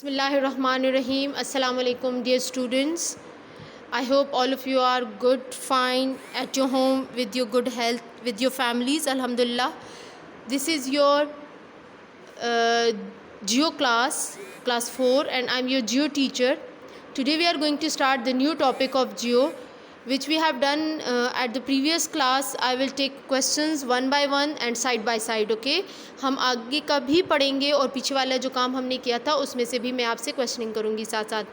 Bismillahirrahmanirrahim. Assalamu alaikum, dear students. I hope all of you are good, fine, at your home, with your good health, with your families. Alhamdulillah. This is your Geo class, class 4, and I'm your Geo teacher. Today we are going to start the new topic of Geo, which we have done at the previous class. I will take questions one by one and side by side. Okay, हम आगे का भी पढ़ेंगे और पीछे वाला जो काम हमने किया था उसमें से भी मैं आपसे क्वेश्चनिंग करूँगी साथ साथ.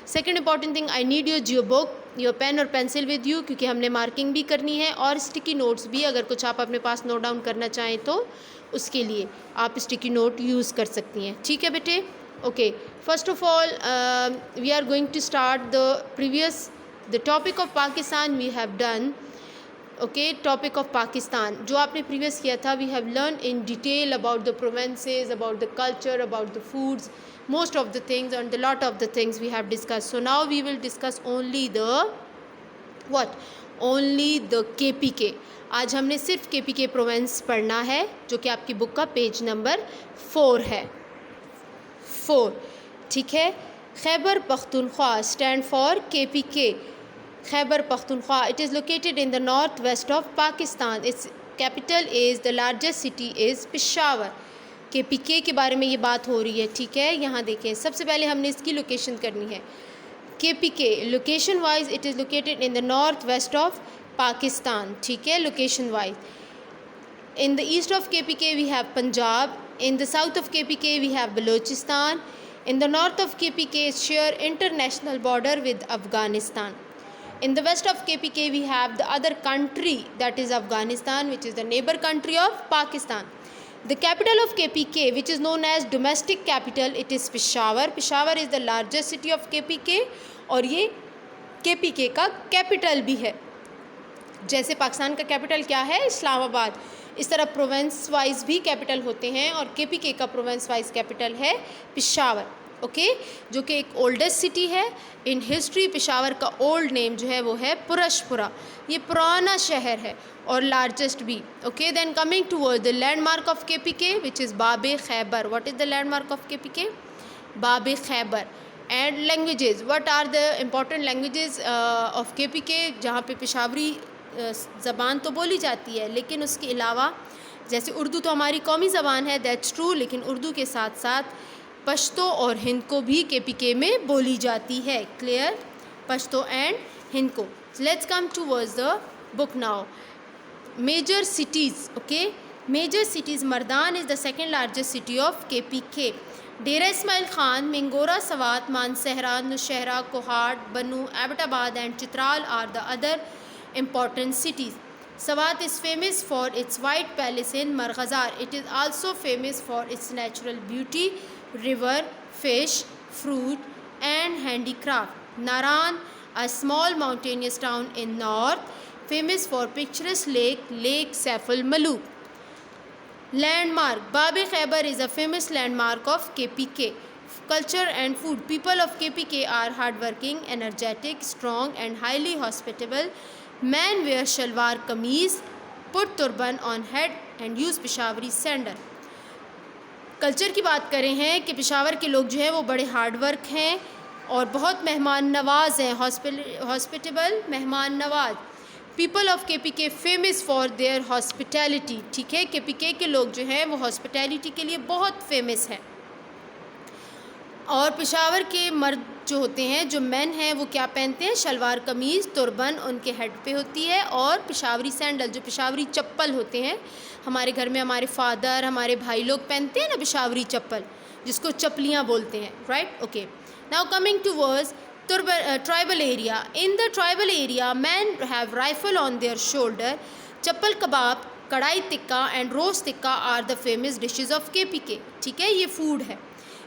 Second important thing, I need your geo book, your pen और पेंसिल विद यू, क्योंकि हमने मार्किंग भी करनी है और स्टिकी नोट्स भी. अगर कुछ आप अपने पास नोट डाउन करना चाहें तो उसके लिए आप स्टिकी नोट यूज़ कर सकती हैं. ठीक है बेटे. Okay, first of all we are going to start the topic of Pakistan we have done. Okay, topic of Pakistan जो आपने प्रीवियस किया था, we have learn in detail about the provinces, about the culture, about the foods, most of the things and the lot of the things we have discussed. So now we will discuss only the KPK. आज हमने सिर्फ KPK Provence पढ़ना है, जो कि आपकी book का page number 4 है. 4, ठीक है. Khyber Pakhtunkhwa stand for KPK. Khyber Pakhtunkhwa, it is located in the north west of Pakistan. It's capital is the largest city is Peshawar. KPK के बारे में ये बात हो रही है. ठीक है, यहाँ देखें, सबसे पहले हमने इसकी लोकेशन करनी है. KPK location wise it is located in the north west of Pakistan. ठीक है, location wise. In the east of KPK we have Punjab. In the south of KPK we have Balochistan. In the north of KPK share international border with Afghanistan. In the west of KPK we have the other country, that is Afghanistan, which is the neighbor country of Pakistan. The capital of KPK, which is known as domestic capital, it is Peshawar. Peshawar is the largest city of KPK और ये KPK का capital भी है. जैसे पाकिस्तान का capital क्या है, इस्लामाबाद, इस तरह प्रोवेंस वाइज भी कैपिटल होते हैं और KPK का प्रोवेंस वाइज कैपिटल है पेशावर. ओके, जो कि एक ओल्डेस्ट सिटी है. इन हिस्ट्री पेशावर का ओल्ड नेम जो है वो है पुरशपुरा. ये पुराना शहर है और लार्जेस्ट भी. Okay, then coming toward the landmark of KPK which is Babe Khyber. What is the landmark of KPK? Babe Khyber. And languages, what are the important languages of KPK, जहाँ पे पेशावरी ज़बान तो बोली जाती है, लेकिन उसके अलावा जैसे उर्दू तो हमारी कौमी ज़बान है, दैट्स ट्रू, लेकिन उर्दू के साथ साथ पश्तो और हिंद को भी KPK में बोली जाती है. Clear? Pashto and Hindko. Let's come towards the book now. Major cities. Okay, major cities. Mardan is the second largest city of KPK. Dera Ismail Khan, Mingora, Swat, Mansehra, Nowshera, Kohat, Bannu, Abbottabad and Chitral are the other important cities. Sawat is famous for its white palace in Marghazar. It is also famous for its natural beauty, river, fish, fruit and handicraft. Naran, a small mountainous town in north, famous for picturesque Lake Saif al Malook. Landmark. Babe Khaybar is a famous landmark of KPK. Culture and food. People of KPK are hardworking, energetic, strong and highly hospitable. Men wear shalwar kameez, put turban on head and use Peshawari sandal. Culture की बात करें हैं कि पेशावर के लोग जो हैं वो बड़े हार्ड वर्क हैं और बहुत मेहमान नवाज हैं. हॉस्पिटेबल, मेहमान Nawaz. People of KPK famous for their hospitality. ठीक है, KPK के लोग जो हैं वो हॉस्पिटैलिटी के लिए बहुत फेमस हैं. और पेशावर के मर्द जो होते हैं, जो मेन हैं, वो क्या पहनते हैं? शलवार कमीज़, तुरबन उनके हेड पे होती है और पेशावरी सैंडल, जो पेशावरी चप्पल होते हैं. हमारे घर में हमारे फादर, हमारे भाई लोग पहनते हैं ना पेशावरी चप्पल, जिसको चप्पलियाँ बोलते हैं. Right? Okay, now coming to words tribal area. In the tribal area man have rifle on their shoulder. Chapli kebab, karahi tikka and roast tikka are the famous dishes of KPK. ठीक है, ये फूड है.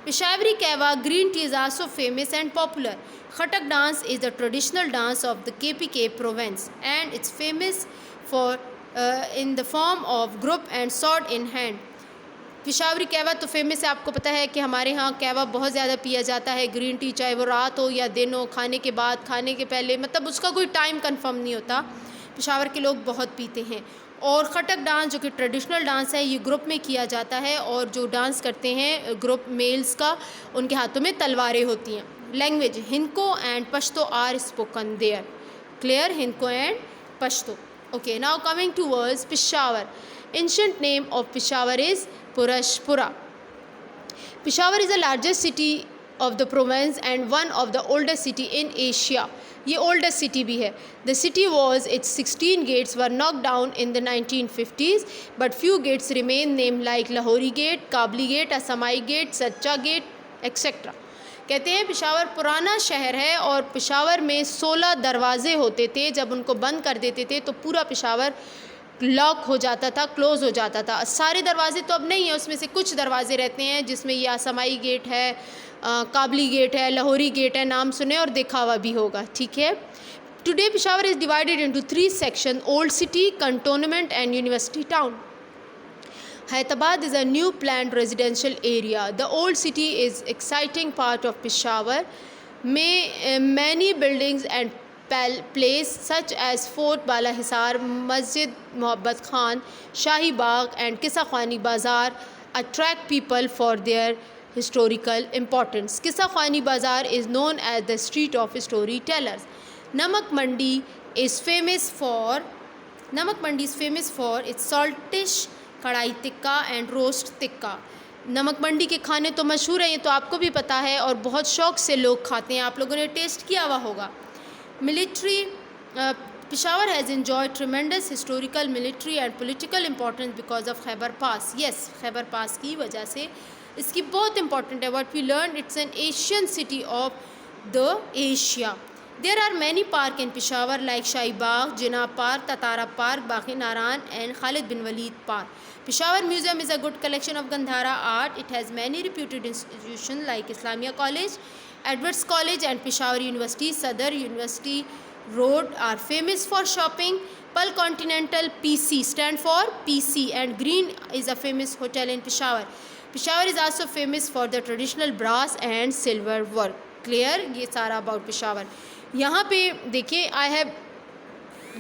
Peshawari Kahwa green tea is also famous and popular. Khatak dance is the traditional dance of the KPK province and it's famous for in the form of group and sword in hand. Peshawari कहवा तो famous है. आपको पता है कि हमारे यहाँ कहवा बहुत ज़्यादा पिया जाता है. ग्रीन टी, चाहे वो रात हो या दिन हो, खाने के बाद, खाने के पहले, मतलब उसका कोई टाइम कंफर्म नहीं होता. पेशावर के लोग बहुत पीते हैं। और खटक डांस जो कि ट्रेडिशनल डांस है, ये ग्रुप में किया जाता है और जो डांस करते हैं ग्रुप मेल्स का, उनके हाथों में तलवारें होती हैं। Language Hindko and Pashto are spoken there. Clear? Hindko and Pashto. Okay, now coming to words Peshawar. Ancient name of Peshawar is Purushapura. Peshawar is the largest city of the province and one of the oldest city in Asia. ये oldest city भी है। The city was its 16 gates were knock down in the 1950s but few gates remain name like Lahori gate, Kabuli gate, Asmai gate, सच्चा gate etcetera. कहते हैं पेशावर पुराना शहर है और पेशावर में 16 दरवाजे होते थे। जब उनको बंद कर देते थे तो पूरा पेशावर लॉक हो जाता था, क्लोज हो जाता था। सारे दरवाजे तो अब नहीं है, उसमें से कुछ दरवाजे रहते हैं जिसमें ये असमाई गेट है, काबली गेट है, लाहौरी गेट है, नाम सुने और देखा हुआ भी होगा। ठीक है। Today Peshawar is divided into 3 section: old city, cantonment and university town. Hyderabad is a new planned residential area. The old city is exciting part of Peshawar. Many buildings and place such as Fort Bala Hisar, Masjid Mohabbat Khan, Shahi Bagh and Qissa Khwani Bazaar attract people for their historical importance. Qissa Khwani Bazaar is known as the street of storytellers. Namak Mandi is famous for its saltish कढ़ाई tikka and roast tikka. नमक मंडी के खाने तो मशहूर हैं, ये तो आपको भी पता है और बहुत शौक़ से लोग खाते हैं। आप लोगों ने टेस्ट किया हुआ होगा। Military Peshawar has enjoyed tremendous historical, military and political importance because of Khyber pass. Yes, Khyber pass की वजह से इसकी बहुत इंपॉर्टेंट है। What we learn, it's an Asian city of the Asia. There are many parks in Peshawar like Shahi Bagh, Jinnah Park, Tatara Park, Baqi Naran and Khalid bin Walid Park. Peshawar Museum is a good collection of Gandhara art. It has many reputed institutions like Islamia College, Edwards College and Peshawar University. Sadar University Road are famous for shopping. Pearl Continental PC stand for PC and Green is a famous hotel in Peshawar. Peshawar is also famous for the traditional brass and silver work. Clear? ये सारा about Peshawar। यहाँ पे देखिए, I have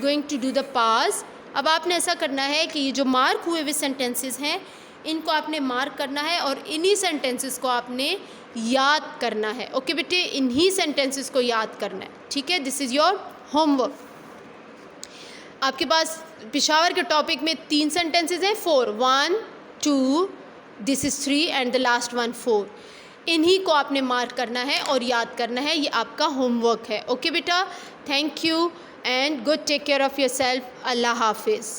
going to do the pass. अब आपने ऐसा करना है कि ये जो मार्क हुए हुए सेंटेंसेस हैं, इनको आपने मार्क करना है और इन्हीं सेंटेंसेस को आपने याद करना है। ओके बेटे, इन्हीं सेंटेंसेस को याद करना है। ठीक है, दिस इज़ योर होमवर्क। आपके पास पेशावर के टॉपिक में 3 सेंटेंसेस हैं, 4, 1, 2, this is 3 and the last one 4। इन्हीं को आपने मार्क करना है और याद करना है। ये आपका होमवर्क है। ओके बेटा, thank you and good take care of your self. अल्लाह हाफिज़।